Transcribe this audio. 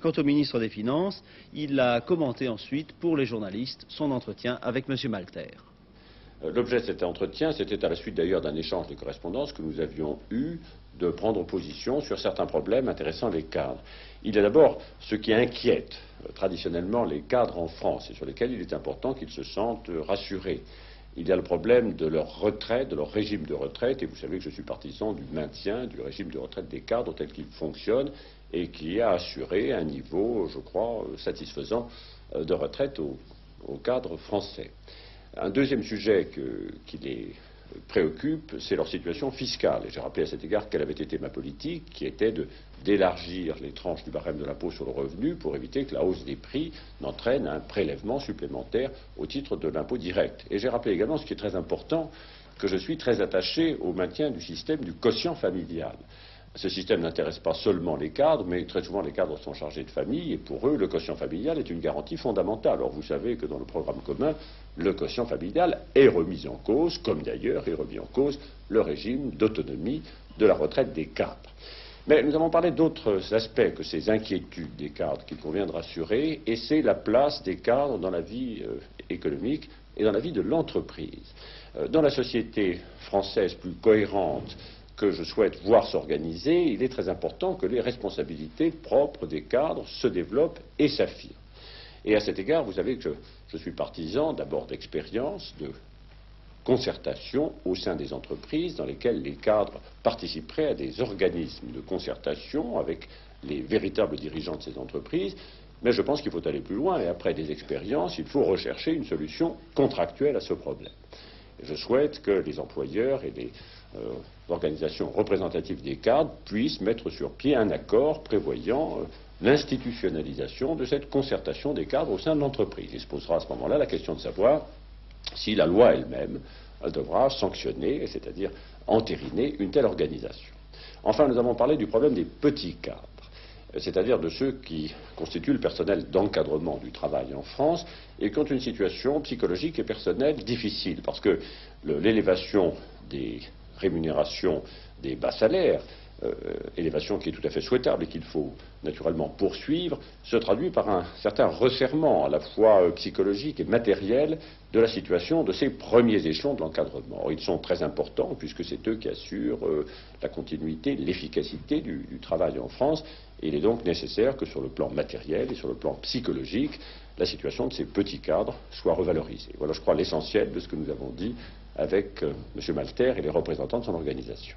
Quant au ministre des Finances, il a commenté ensuite pour les journalistes son entretien avec M. Malter. L'objet de cet entretien, c'était à la suite d'ailleurs d'un échange de correspondance que nous avions eu de prendre position sur certains problèmes intéressant les cadres. Il y a d'abord ce qui inquiète traditionnellement les cadres en France et sur lesquels il est important qu'ils se sentent rassurés. Il y a le problème de leur retraite, de leur régime de retraite, et vous savez que je suis partisan du maintien du régime de retraite des cadres tel qu'il fonctionne et qui a assuré un niveau, je crois, satisfaisant de retraite aux cadres français. Un deuxième sujet qui les préoccupe, c'est leur situation fiscale. Et j'ai rappelé à cet égard quelle avait été ma politique, qui était d'élargir les tranches du barème de l'impôt sur le revenu pour éviter que la hausse des prix n'entraîne un prélèvement supplémentaire au titre de l'impôt direct. Et j'ai rappelé également, ce qui est très important, que je suis très attaché au maintien du système du quotient familial. Ce système n'intéresse pas seulement les cadres, mais très souvent les cadres sont chargés de famille, et pour eux, le quotient familial est une garantie fondamentale. Or, vous savez que dans le programme commun, le quotient familial est remis en cause, comme d'ailleurs est remis en cause le régime d'autonomie de la retraite des cadres. Mais nous avons parlé d'autres aspects que ces inquiétudes des cadres qu'il convient de rassurer, et c'est la place des cadres dans la vie économique et dans la vie de l'entreprise. Dans la société française plus cohérente que je souhaite voir s'organiser, il est très important que les responsabilités propres des cadres se développent et s'affirment. Et à cet égard, vous savez que je suis partisan d'abord d'expérience, de concertation au sein des entreprises dans lesquelles les cadres participeraient à des organismes de concertation avec les véritables dirigeants de ces entreprises. Mais je pense qu'il faut aller plus loin et après des expériences, il faut rechercher une solution contractuelle à ce problème. Et je souhaite que les employeurs et les organisations représentatives des cadres puissent mettre sur pied un accord prévoyant l'institutionnalisation de cette concertation des cadres au sein de l'entreprise. Il se posera à ce moment-là la question de savoir si la loi elle-même devra sanctionner, c'est-à-dire entériner une telle organisation. Enfin, nous avons parlé du problème des petits cadres, c'est-à-dire de ceux qui constituent le personnel d'encadrement du travail en France et qui ont une situation psychologique et personnelle difficile, parce que l'élévation des rémunérations des bas salaires, élévation qui est tout à fait souhaitable et qu'il faut naturellement poursuivre, se traduit par un certain resserrement à la fois psychologique et matériel de la situation de ces premiers échelons de l'encadrement. Or, ils sont très importants puisque c'est eux qui assurent la continuité, l'efficacité du travail en France, et il est donc nécessaire que sur le plan matériel et sur le plan psychologique, la situation de ces petits cadres soit revalorisée. Voilà, je crois, l'essentiel de ce que nous avons dit avec M. Malter et les représentants de son organisation.